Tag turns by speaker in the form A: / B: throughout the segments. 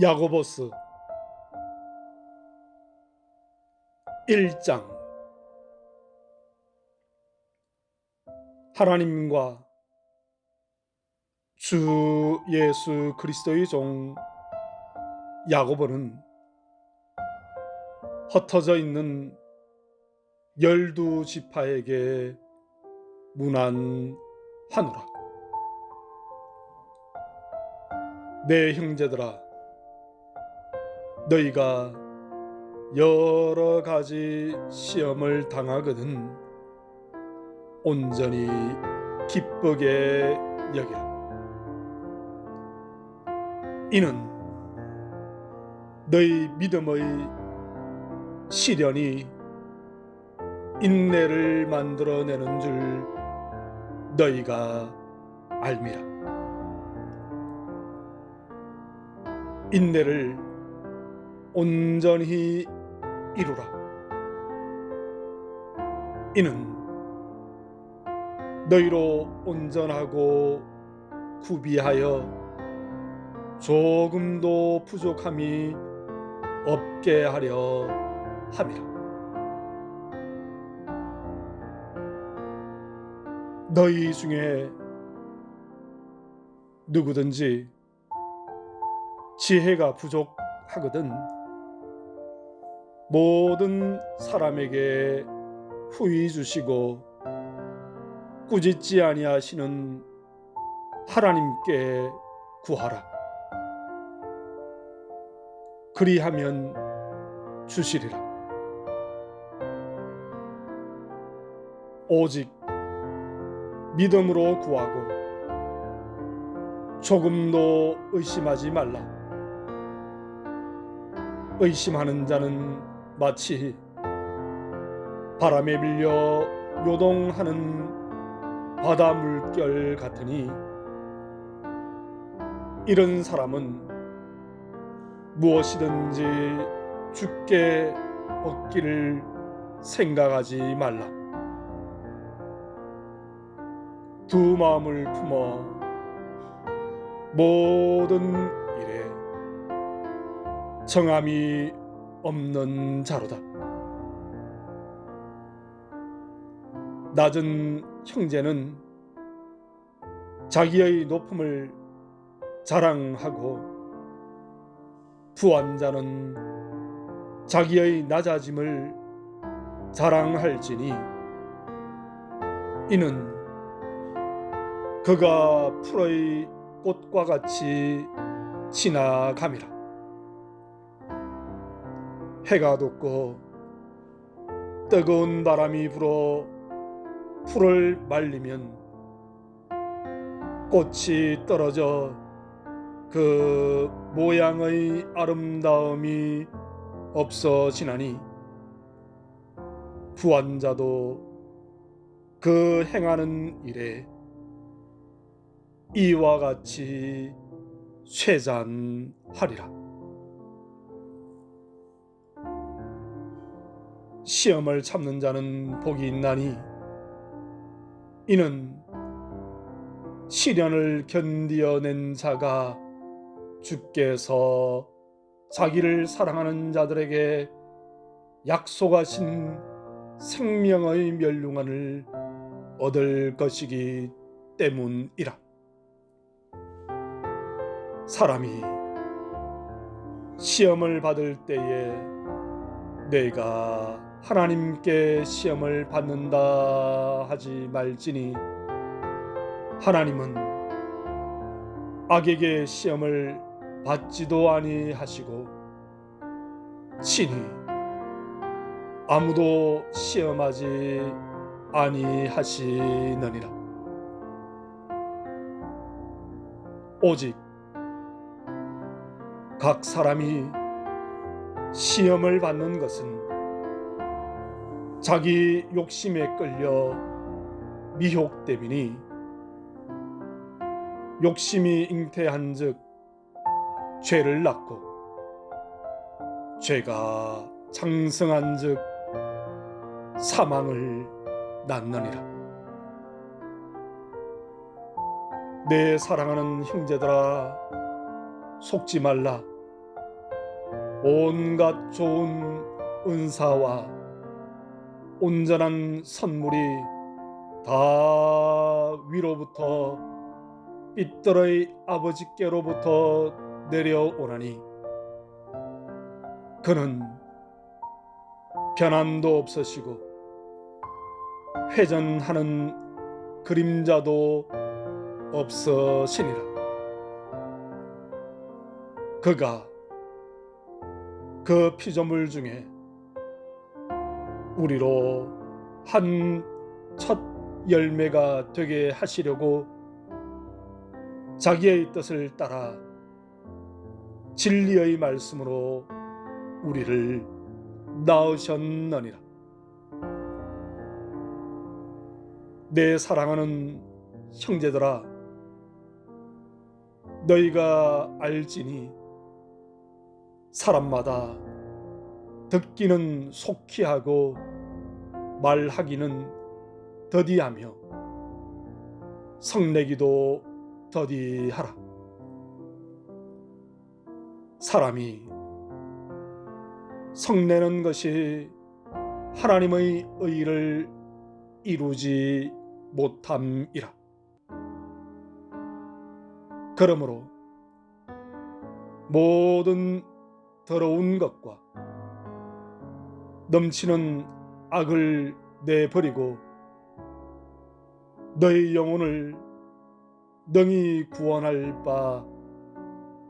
A: 야고보스 1장. 하나님과 주 예수 그리스도의 종 야고보는 흩어져 있는 12지파에게 문안하노라. 내 형제들아, 너희가 여러 가지 시험을 당하거든 온전히 기쁘게 여기라. 이는 너희 믿음의 시련이 인내를 만들어내는 줄 너희가 알미라. 인내를 온전히 이루라. 이는 너희로 온전하고 구비하여 조금도 부족함이 없게 하려 함이라. 너희 중에 누구든지 지혜가 부족하거든 모든 사람에게 후히 주시고 꾸짖지 아니하시는 하나님께 구하라. 그리하면 주시리라. 오직 믿음으로 구하고 조금도 의심하지 말라. 의심하는 자는 마치 바람에 밀려 요동하는 바다 물결 같으니 이런 사람은 무엇이든지 주께 얻기를 생각하지 말라. 두 마음을 품어 모든 일에 정함이 없는 자로다. 낮은 형제는 자기의 높음을 자랑하고 부한 자는 자기의 낮아짐을 자랑할지니 이는 그가 풀의 꽃과 같이 지나감이라. 해가 돋고 뜨거운 바람이 불어 풀을 말리면 꽃이 떨어져 그 모양의 아름다움이 없어지나니 부한 자도 그 행하는 일에 이와 같이 쇠잔하리라. 시험을 참는 자는 복이 있나니 이는 시련을 견디어낸 자가 주께서 자기를 사랑하는 자들에게 약속하신 생명의 멸류관을 얻을 것이기 때문이라. 사람이 시험을 받을 때에 내가 하나님께 시험을 받는다 하지 말지니 하나님은 악에게 시험을 받지도 아니하시고 친히 아무도 시험하지 아니하시느니라. 오직 각 사람이 시험을 받는 것은 자기 욕심에 끌려 미혹됨이니 욕심이 잉태한즉 죄를 낳고 죄가 장성한즉 사망을 낳느니라. 내 사랑하는 형제들아, 속지 말라. 온갖 좋은 은사와 온전한 선물이 다 위로부터 삐뚤의 아버지께로부터 내려오나니 그는 변함도 없으시고 회전하는 그림자도 없으시니라. 그가 그 피조물 중에 우리로 한 첫 열매가 되게 하시려고 자기의 뜻을 따라 진리의 말씀으로 우리를 낳으셨느니라. 내 사랑하는 형제들아, 너희가 알지니 사람마다 듣기는 속히 하고 말하기는 더디하며 성내기도 더디하라. 사람이 성내는 것이 하나님의 의를 이루지 못함이라. 그러므로 모든 더러운 것과 넘치는 악을 내버리고 너희 영혼을 능히 구원할 바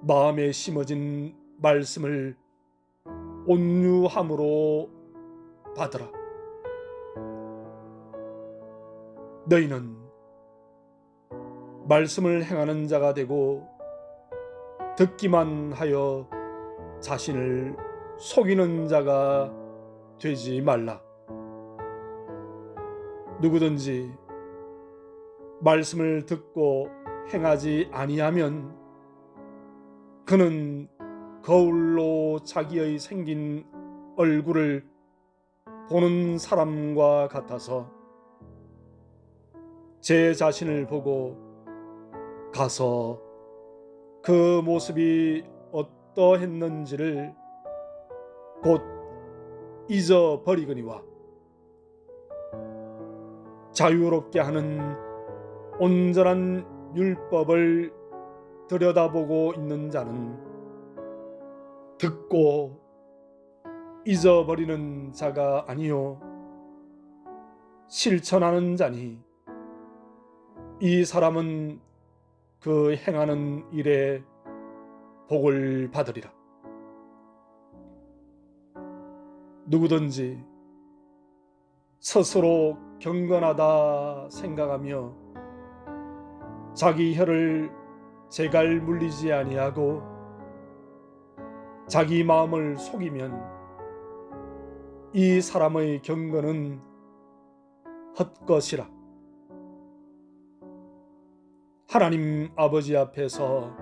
A: 마음에 심어진 말씀을 온유함으로 받으라. 너희는 말씀을 행하는 자가 되고 듣기만 하여 자신을 속이는 자가 되지 말라. 누구든지 말씀을 듣고 행하지 아니하면 그는 거울로 자기의 생긴 얼굴을 보는 사람과 같아서 제 자신을 보고 가서 그 모습이 어떠했는지를 곧 잊어버리거니와 자유롭게 하는 온전한 율법을 들여다보고 있는 자는 듣고 잊어버리는 자가 아니요 실천하는 자니 이 사람은 그 행하는 일에 복을 받으리라. 누구든지 스스로 경건하다 생각하며 자기 혀를 제갈 물리지 아니하고 자기 마음을 속이면 이 사람의 경건은 헛것이라. 하나님 아버지 앞에서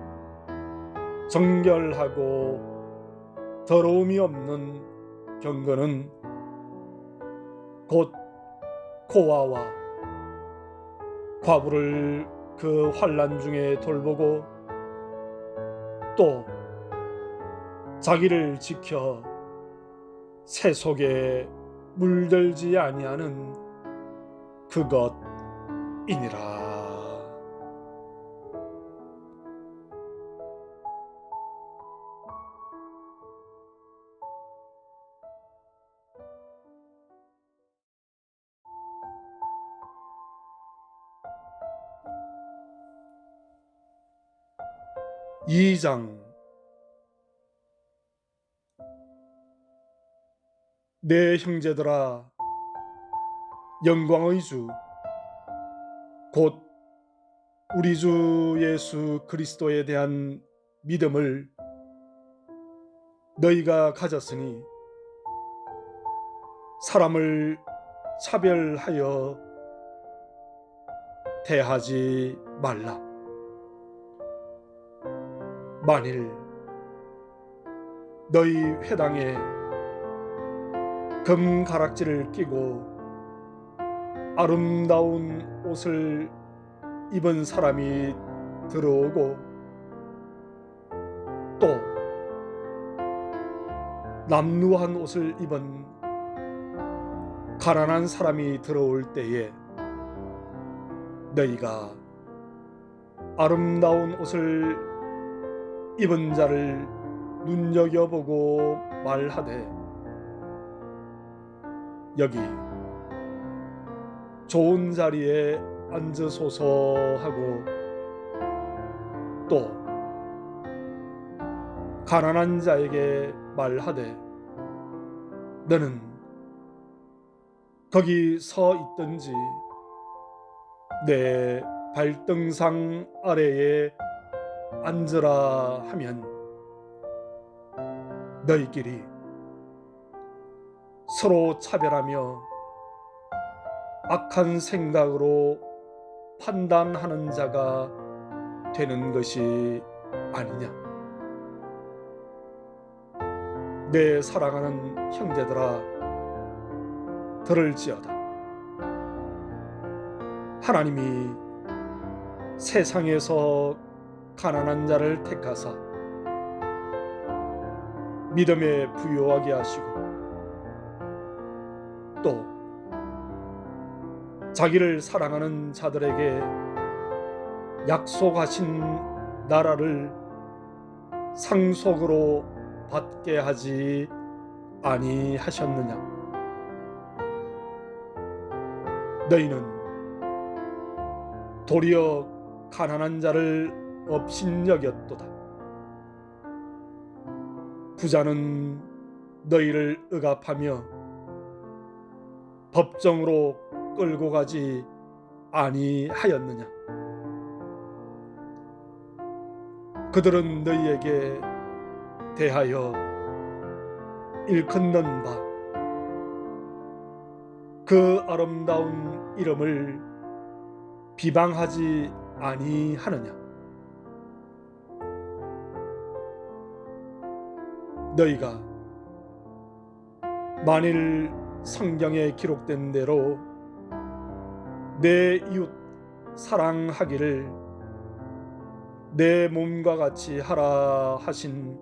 A: 정결하고 더러움이 없는 경건은 곧 고아와 과부를 그 환난 중에 돌보고 또 자기를 지켜 새 속에 물들지 아니하는 그것이니라. 이 장 내 형제들아, 영광의 주 곧 우리 주 예수 그리스도에 대한 믿음을 너희가 가졌으니 사람을 차별하여 대하지 말라. 만일 너희 회당에 금 가락지를 끼고 아름다운 옷을 입은 사람이 들어오고 또 남루한 옷을 입은 가난한 사람이 들어올 때에 너희가 아름다운 옷을 입은 자를 눈여겨보고 말하되 여기 좋은 자리에 앉으소서 하고 또 가난한 자에게 말하되 너는 거기 서 있든지 내 발등상 아래에 앉으라 하면 너희끼리 서로 차별하며 악한 생각으로 판단하는 자가 되는 것이 아니냐. 내 사랑하는 형제들아, 들을지어다. 하나님이 세상에서 가난한 자를 택하사 믿음에 부요하게 하시고 또 자기를 사랑하는 자들에게 약속하신 나라를 상속으로 받게 하지 아니하셨느냐. 너희는 도리어 가난한 자를 업신여겼도다. 부자는 너희를 억압하며 법정으로 끌고 가지 아니하였느냐. 그들은 너희에게 대하여 일컫는 바 그 아름다운 이름을 비방하지 아니하느냐. 너희가 만일 성경에 기록된 대로 내 이웃 사랑하기를 내 몸과 같이 하라 하신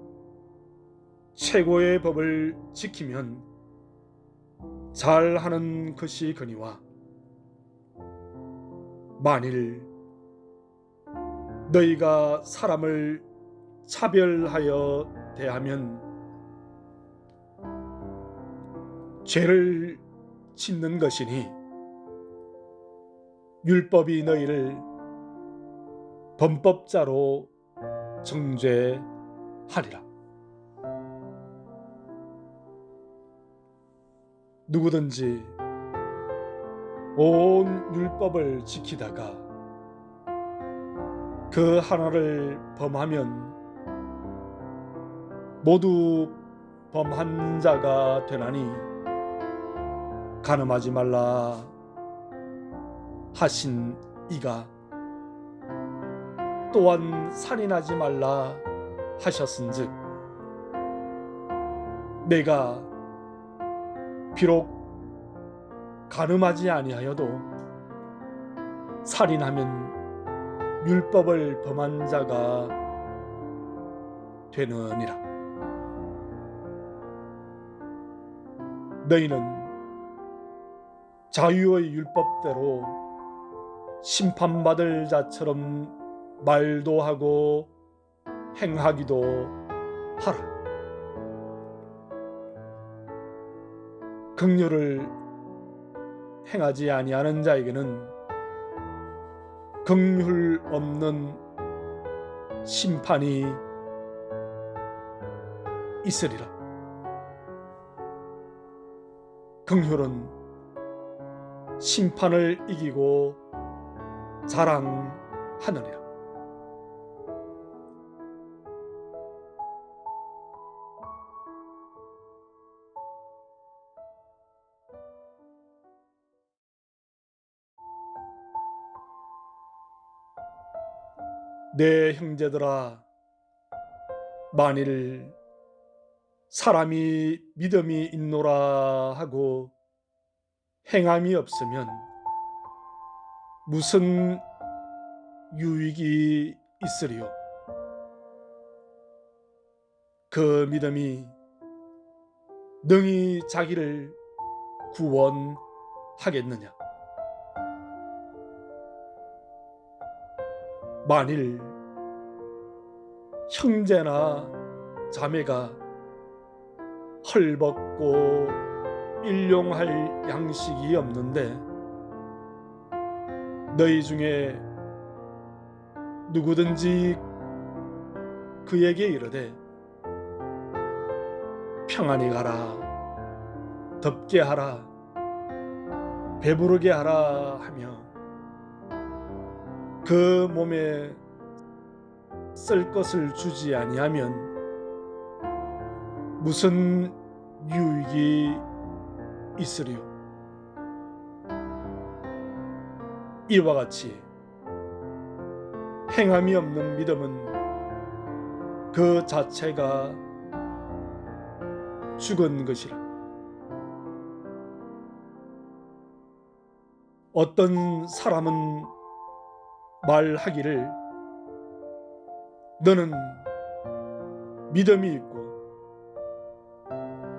A: 최고의 법을 지키면 잘하는 것이거니와 만일 너희가 사람을 차별하여 대하면 죄를 짓는 것이니 율법이 너희를 범법자로 정죄하리라. 누구든지 온 율법을 지키다가 그 하나를 범하면 모두 범한 자가 되나니 간음하지 말라 하신 이가 또한 살인하지 말라 하셨은즉 내가 비록 간음하지 아니하여도 살인하면 율법을 범한 자가 되느니라. 너희는 자유의 율법대로 심판받을 자처럼 말도 하고 행하기도 하라. 긍휼을 행하지 아니하는 자에게는 긍휼 없는 심판이 있으리라. 긍휼은 심판을 이기고 자랑하느니라. 내 형제들아, 만일 사람이 믿음이 있노라 하고 행함이 없으면 무슨 유익이 있으리요? 그 믿음이 능히 자기를 구원하겠느냐? 만일 형제나 자매가 헐벗고 일용할 양식이 없는데 너희 중에 누구든지 그에게 이르되 평안히 가라, 덥게 하라, 배부르게 하라 하며 그 몸에 쓸 것을 주지 아니하면 무슨 유익이 있으리요? 이와 같이 행함이 없는 믿음은 그 자체가 죽은 것이라. 어떤 사람은 말하기를 너는 믿음이 있고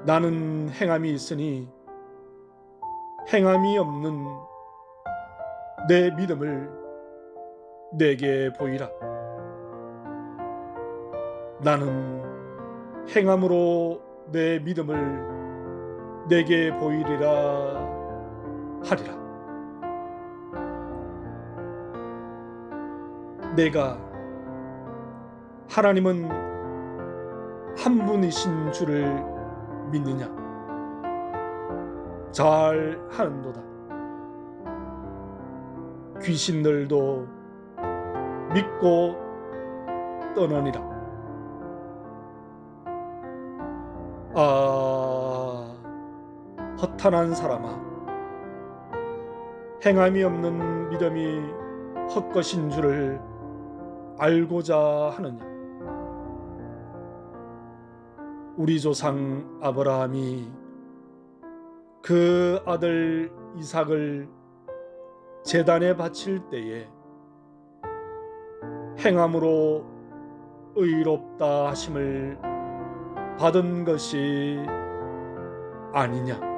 A: 나는 행함이 있으니 행함이 없는 내 믿음을 내게 보이라. 나는 행함으로 내 믿음을 내게 보이리라 하리라. 내가 하나님은 한 분이신 줄을 믿느냐? 잘 하는도다. 귀신들도 믿고 떠나니라. 허탄한 사람아, 행함이 없는 믿음이 헛것인 줄을 알고자 하느냐? 우리 조상 아브라함이 그 아들 이삭을 제단에 바칠 때에 행함으로 의롭다 하심을 받은 것이 아니냐?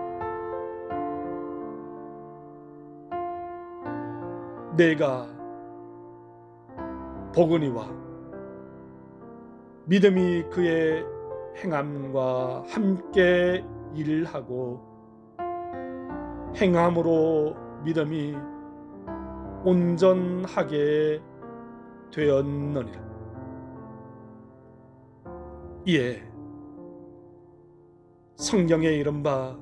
A: 내가 보거니와 믿음이 그의 행함과 함께 일을 하고 행함으로 믿음이 온전하게 되었느니라. 이에 성경에 이른바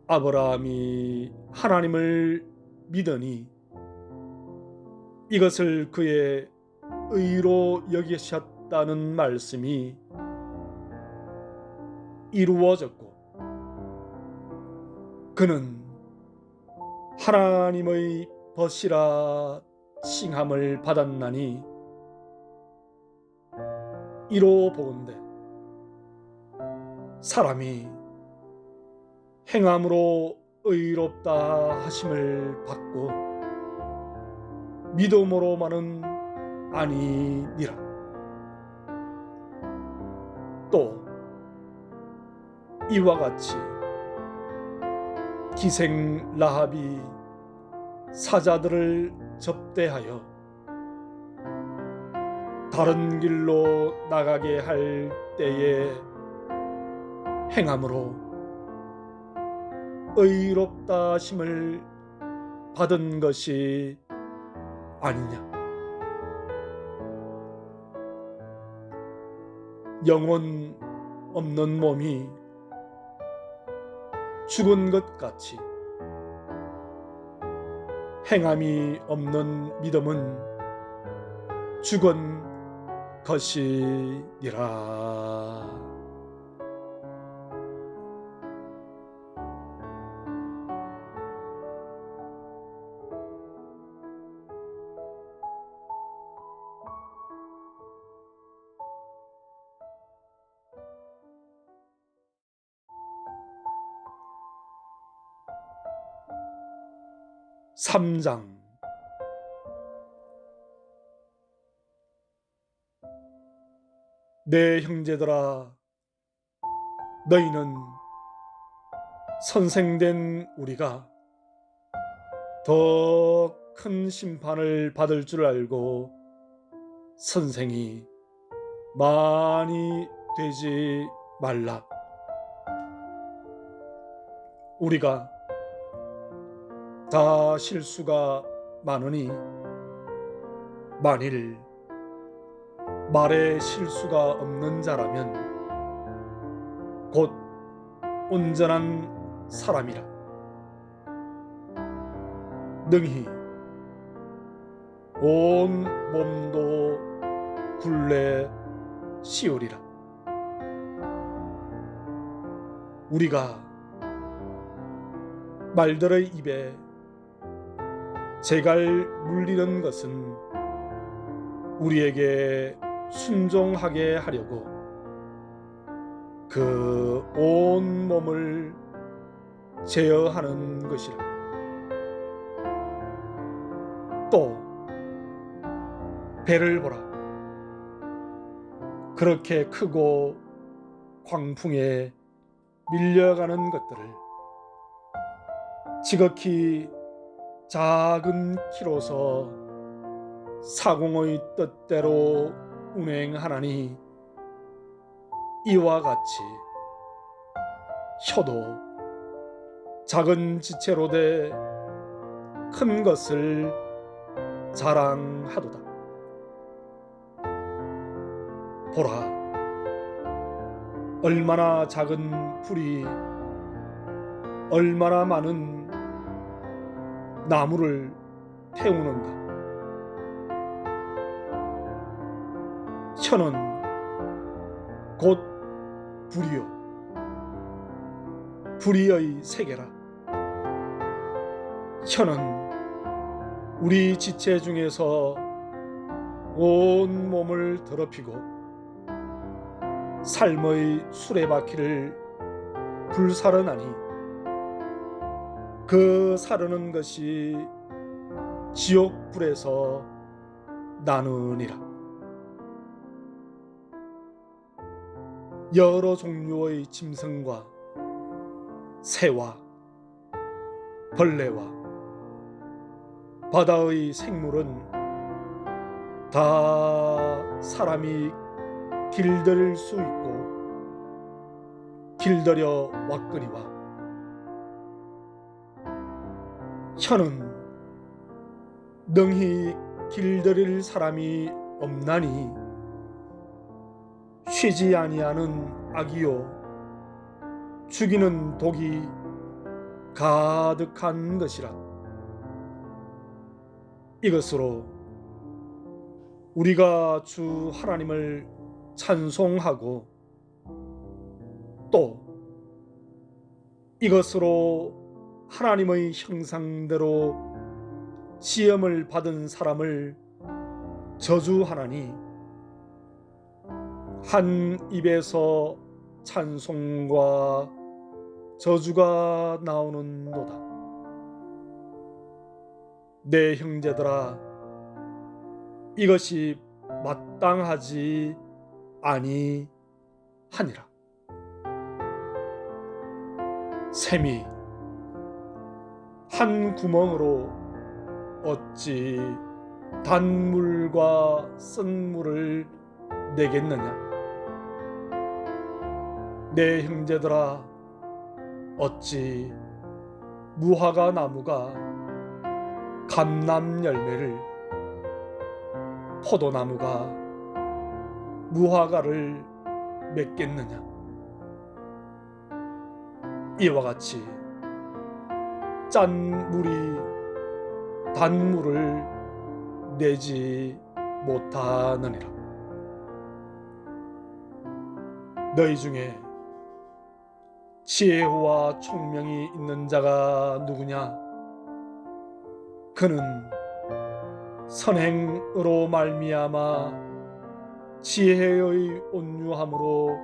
A: 아브라함이 하나님을 믿으니 이것을 그의 의로 여기셨다는 말씀이 이루어졌고 그는 하나님의 벗이라 칭함을 받았나니 이로 보건대 사람이 행함으로 의롭다 하심을 받고 믿음으로만은 아니니라. 또 이와 같이 기생 라합이 사자들을 접대하여 다른 길로 나가게 할 때에 행함으로 의롭다 하심을 받은 것이 아니냐? 영혼 없는 몸이 죽은 것 같이 행함이 없는 믿음은 죽은 것이니라. (3장) 내 형제들아, 너희는 선생된 우리가 더 큰 심판을 받을 줄 알고 선생이 많이 되지 말라. 우리가 다 실수가 많으니 만일 말에 실수가 없는 자라면 곧 온전한 사람이라. 능히 온 몸도 굴레 씌우리라. 우리가 말들의 입에 재갈 물리는 것은 우리에게 순종하게 하려고 그 온 몸을 제어하는 것이라. 또 배를 보라. 그렇게 크고 광풍에 밀려가는 것들을 지극히 작은 키로서 사공의 뜻대로 운행하나니 이와 같이 혀도 작은 지체로 돼 큰 것을 자랑하도다. 보라, 얼마나 작은 불이 얼마나 많은 나무를 태우는가. 혀는 곧 불이요 불의의 세계라. 혀는 우리 지체 중에서 온 몸을 더럽히고 삶의 수레바퀴를 불사르나니 그 사르는 것이 지옥불에서 나느니라. 여러 종류의 짐승과 새와 벌레와 바다의 생물은 다 사람이 길들일 수 있고 길들여 왔거니와 혀는 능히 길들일 사람이 없나니 쉬지 아니하는 악이요 죽이는 독이 가득한 것이라. 이것으로 우리가 주 하나님을 찬송하고 또 이것으로 하나님의 형상대로 시험을 받은 사람을 저주하나니 한 입에서 찬송과 저주가 나오는도다. 내 형제들아, 이것이 마땅하지 아니하니라. 샘이 한 구멍으로 어찌 단물과 쓴 물을 내겠느냐. 내 형제들아, 어찌 무화과 나무가 감람 열매를 포도나무가 무화과를 맺겠느냐. 이와 같이 짠 물이 단물을 내지 못하느니라. 너희 중에 지혜와 총명이 있는 자가 누구냐? 그는 선행으로 말미암아 지혜의 온유함으로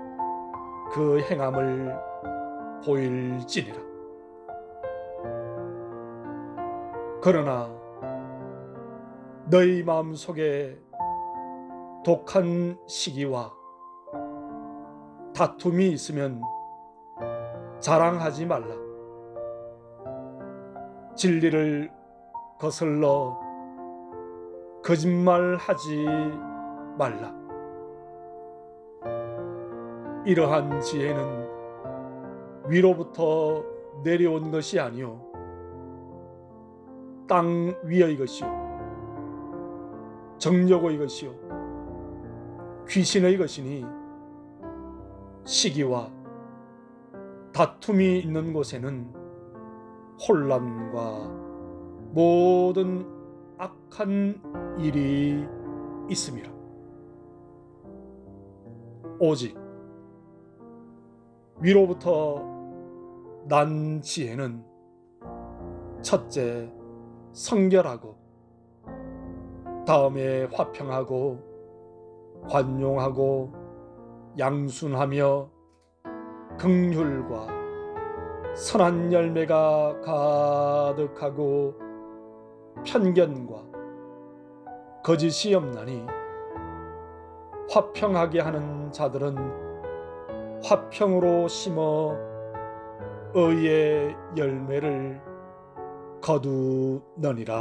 A: 그 행함을 보일지니라. 그러나 너희 마음속에 독한 시기와 다툼이 있으면 자랑하지 말라. 진리를 거슬러 거짓말하지 말라. 이러한 지혜는 위로부터 내려온 것이 아니요 땅 위의 것이요 정욕의 것이요 귀신의 것이니 시기와 다툼이 있는 곳에는 혼란과 모든 악한 일이 있음이라. 오직 위로부터 난 지혜는 첫째 성결하고, 다음에 화평하고 관용하고 양순하며 긍휼과 선한 열매가 가득하고 편견과 거짓이 없나니, 화평하게 하는 자들은 화평으로 심어 의의 열매를 거두느니라.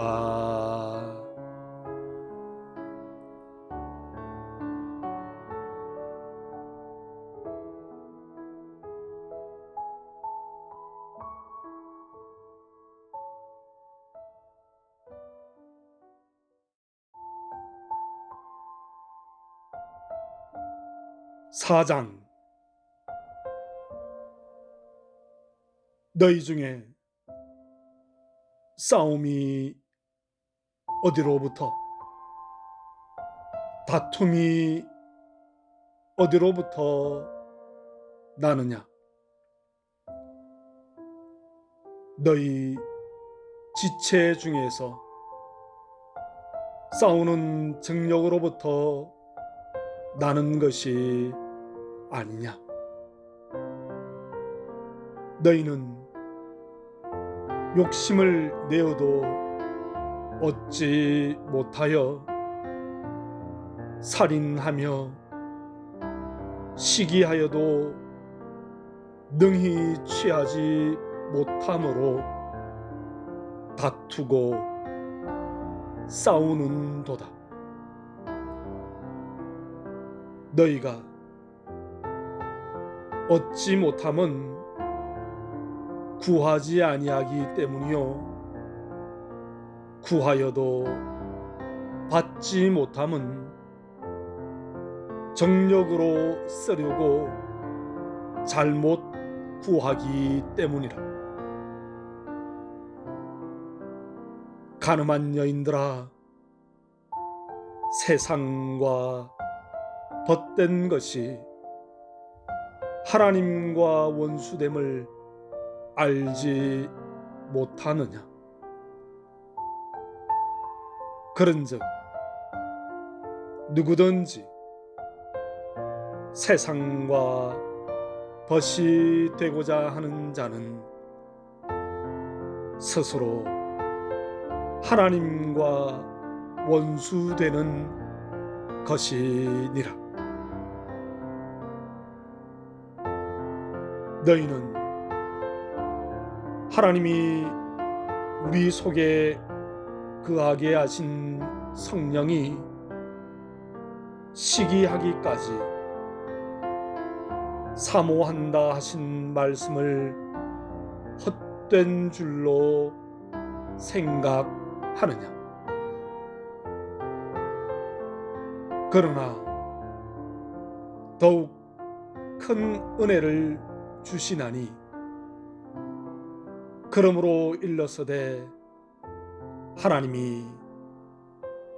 A: 사장. 너희 중에 싸움이 어디로부터, 다툼이 어디로부터 나느냐? 너희 지체 중에서 싸우는 정욕으로부터 나는 것이 아니냐? 너희는 욕심을 내어도 얻지 못하여 살인하며 시기하여도 능히 취하지 못함으로 다투고 싸우는도다. 너희가 얻지 못함은 구하지 아니하기 때문이요 구하여도 받지 못함은 정력으로 쓰려고 잘못 구하기 때문이라. 가늠한 여인들아, 세상과 벗된 것이 하나님과 원수됨을 알지 못하느냐? 그런즉 누구든지 세상과 벗이 되고자 하는 자는 스스로 하나님과 원수되는 것이니라. 너희는 하나님이 우리 속에 거하게 하신 성령이 시기하기까지 사모한다 하신 말씀을 헛된 줄로 생각하느냐? 그러나 더욱 큰 은혜를 주시나니, 그러므로 일러서되 하나님이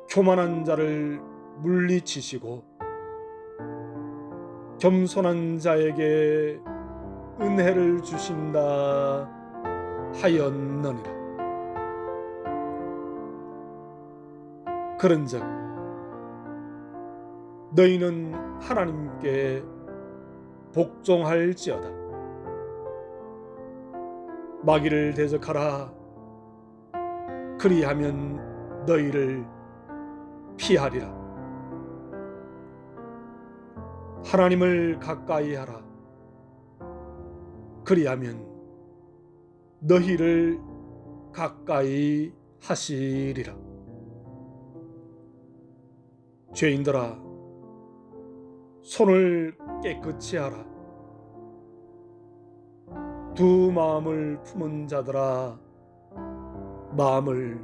A: 교만한 자를 물리치시고 겸손한 자에게 은혜를 주신다 하였느니라. 그런즉 너희는 하나님께 복종할지어다. 마귀를 대적하라. 그리하면 너희를 피하리라. 하나님을 가까이 하라. 그리하면 너희를 가까이 하시리라. 죄인들아, 손을 깨끗이 하라. 두 마음을 품은 자들아, 마음을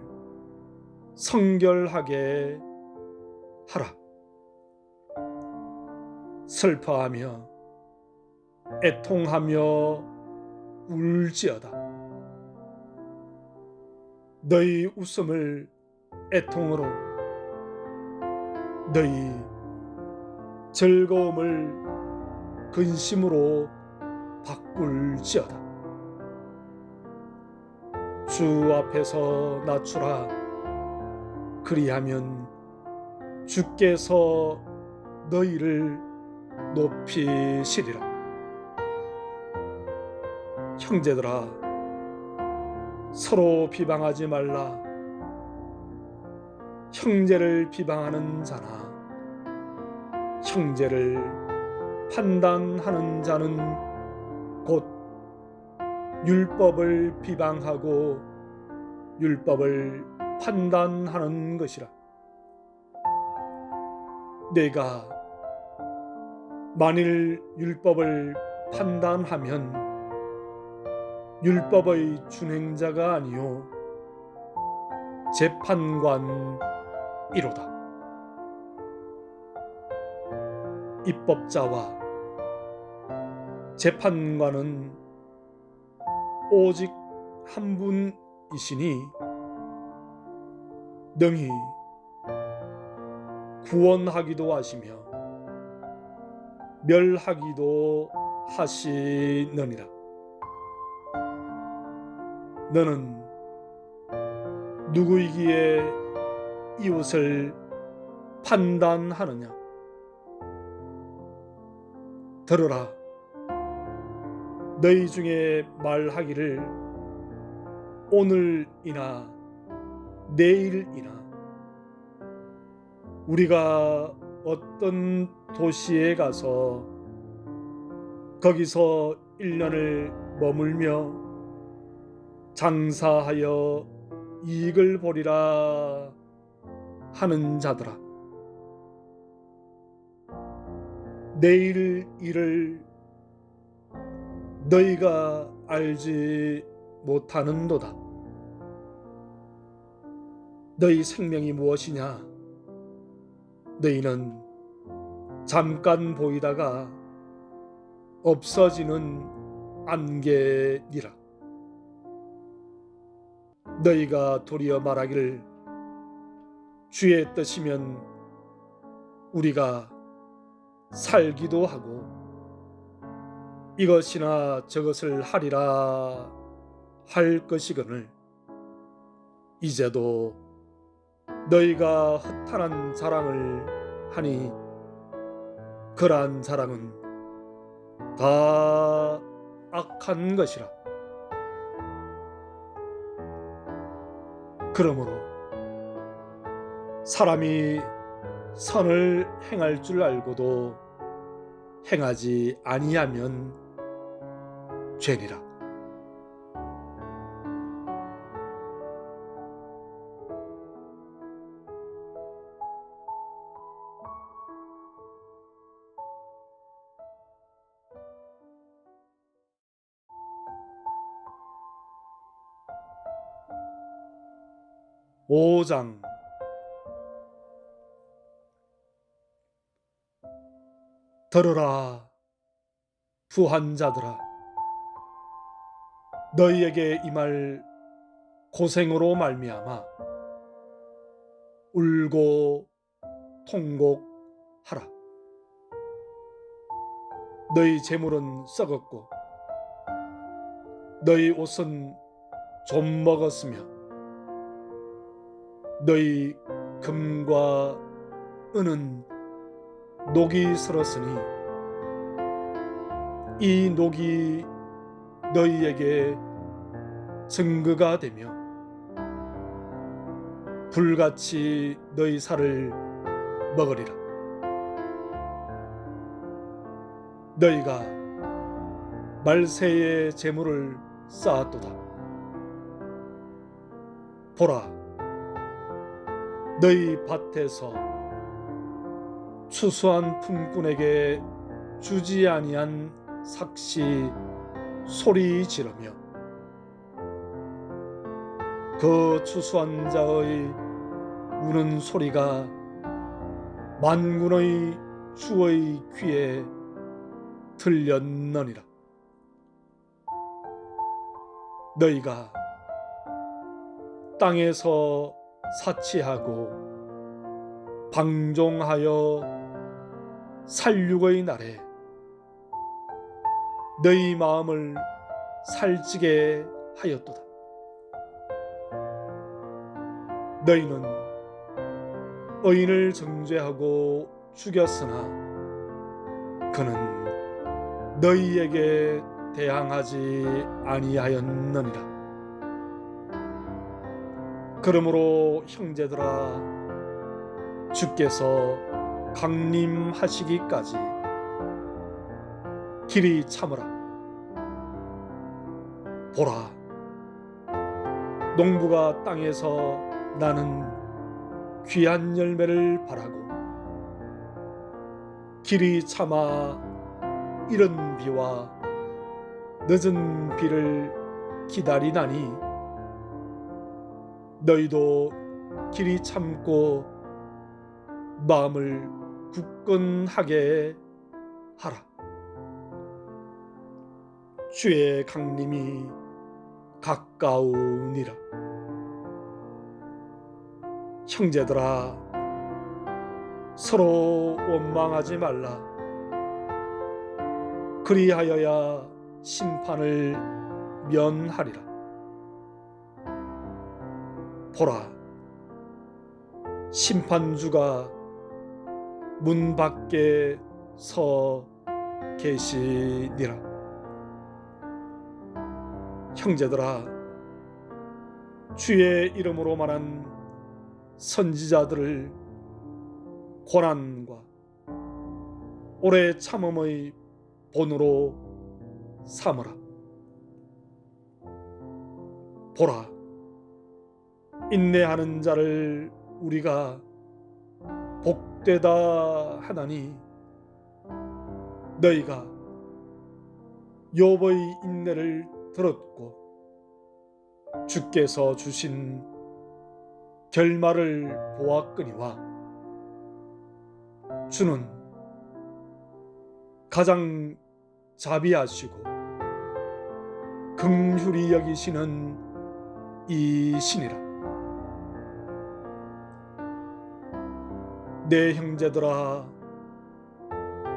A: 성결하게 하라. 슬퍼하며 애통하며 울지어다. 너희 웃음을 애통으로, 너희 즐거움을 근심으로 바꿀지어다. 주 앞에서 낮추라. 그리하면 주께서 너희를 높이시리라. 형제들아, 서로 비방하지 말라. 형제를 비방하는 자나 형제를 판단하는 자는 곧 율법을 비방하고 율법을 판단하는 것이라. 내가 만일 율법을 판단하면 율법의 준행자가 아니요 재판관이로다. 입법자와 재판관은 오직 한 분이시니 능히 구원하기도 하시며 멸하기도 하시느니라. 너는 누구이기에 이웃을 판단하느냐? 들으라. 너희 중에 말하기를 오늘이나 내일이나 우리가 어떤 도시에 가서 거기서 1년을 머물며 장사하여 이익을 보리라 하는 자들아, 내일 일을 너희가 알지 못하는도다. 너희 생명이 무엇이냐? 너희는 잠깐 보이다가 없어지는 안개니라. 너희가 도리어 말하기를 주의 뜻이면 우리가 살기도 하고 이것이나 저것을 하리라 할 것이거늘 이제도 너희가 허탄한 자랑을 하니 그러한 자랑은 다 악한 것이라. 그러므로 사람이 선을 행할 줄 알고도 행하지 아니하면 죄니라. 오장 들으라 부한 자들아, 너희에게 임할 고생으로 말미암아 울고 통곡하라. 너희 재물은 썩었고 너희 옷은 좀 먹었으며 너희 금과 은은 녹이 슬었으니 이 녹이 너희에게 증거가 되며 불같이 너희 살을 먹으리라. 너희가 말세의 재물을 쌓았도다. 보라, 너희 밭에서 추수한 품꾼에게 주지 아니한 삭시 소리 지르며 그 추수한 자의 우는 소리가 만군의 주의 귀에 들렸느니라. 너희가 땅에서 사치하고 방종하여 살육의 날에 너희 마음을 살찌게 하였도다. 너희는 의인을 정죄하고 죽였으나 그는 너희에게 대항하지 아니하였느니라. 그러므로 형제들아, 주께서 강림하시기까지 길이 참으라. 보라, 농부가 땅에서 나는 귀한 열매를 바라고 길이 참아 이른 비와 늦은 비를 기다리나니 너희도 길이 참고 마음을 굳건하게 하라. 주의 강림이 가까우니라. 형제들아, 서로 원망하지 말라. 그리하여야 심판을 면하리라. 보라, 심판주가 문 밖에 서 계시니라. 형제들아, 주의 이름으로 말한 선지자들을 고난과 오래 참음의 본으로 삼으라. 보라, 인내하는 자를 우리가 복되다 하나니 너희가 욥의 인내를 들었고 주께서 주신 결말을 보았거니와 주는 가장 자비하시고 긍휼히 여기시는 이신이라. 내 형제들아,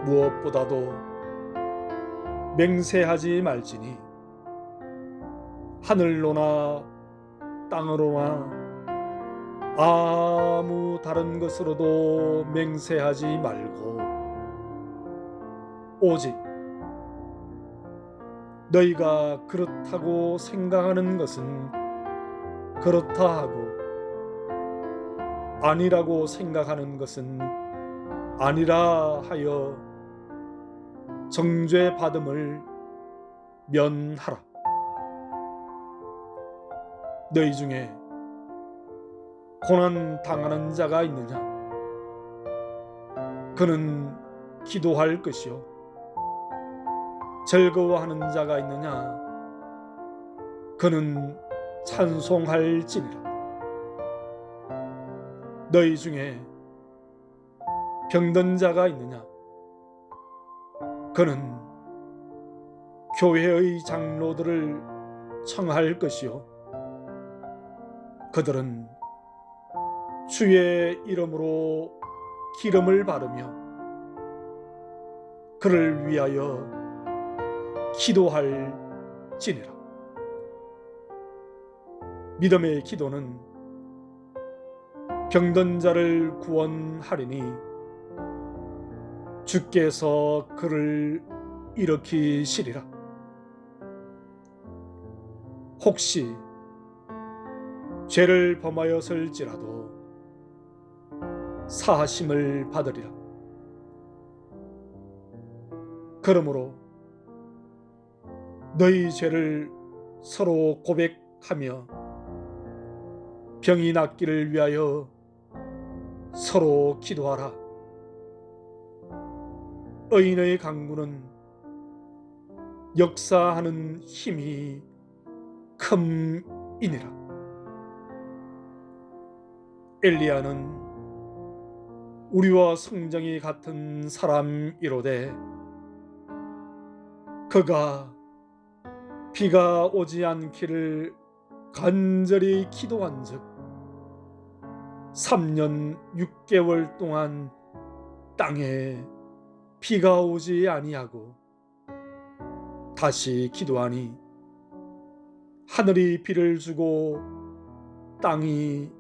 A: 무엇보다도 맹세하지 말지니 하늘로나 땅으로나 아무 다른 것으로도 맹세하지 말고 오직 너희가 그렇다고 생각하는 것은 그렇다 하고 아니라고 생각하는 것은 아니라 하여 정죄 받음을 면하라. 너희 중에 고난 당하는 자가 있느냐? 그는 기도할 것이요. 즐거워하는 자가 있느냐? 그는 찬송할지니라. 너희 중에 병든 자가 있느냐? 그는 교회의 장로들을 청할 것이요. 그들은 주의 이름으로 기름을 바르며 그를 위하여 기도할지니라. 믿음의 기도는 병든 자를 구원하리니 주께서 그를 일으키시리라. 혹시 죄를 범하였을지라도 사하심을 받으리라. 그러므로 너희 죄를 서로 고백하며 병이 낫기를 위하여 서로 기도하라. 의인의 강구는 역사하는 힘이 큼이니라. 엘리야는 우리와 성정이 같은 사람이로되 그가 비가 오지 않기를 간절히 기도한즉 3년 6개월 동안 땅에 비가 오지 아니하고 다시 기도하니 하늘이 비를 주고 땅이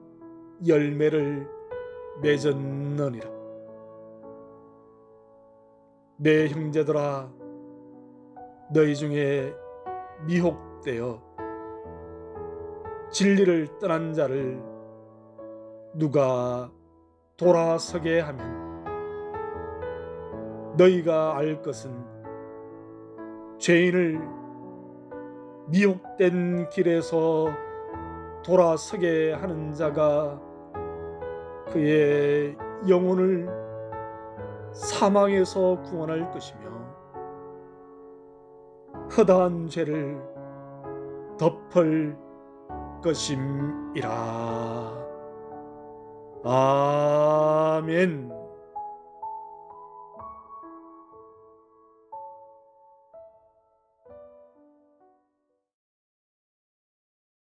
A: 열매를 맺었느니라. 내 형제들아, 너희 중에 미혹되어 진리를 떠난 자를 누가 돌아서게 하면 너희가 알 것은 죄인을 미혹된 길에서 돌아서게 하는 자가 그의 영혼을 사망에서 구원할 것이며 허다한 죄를 덮을 것임이라. 아멘.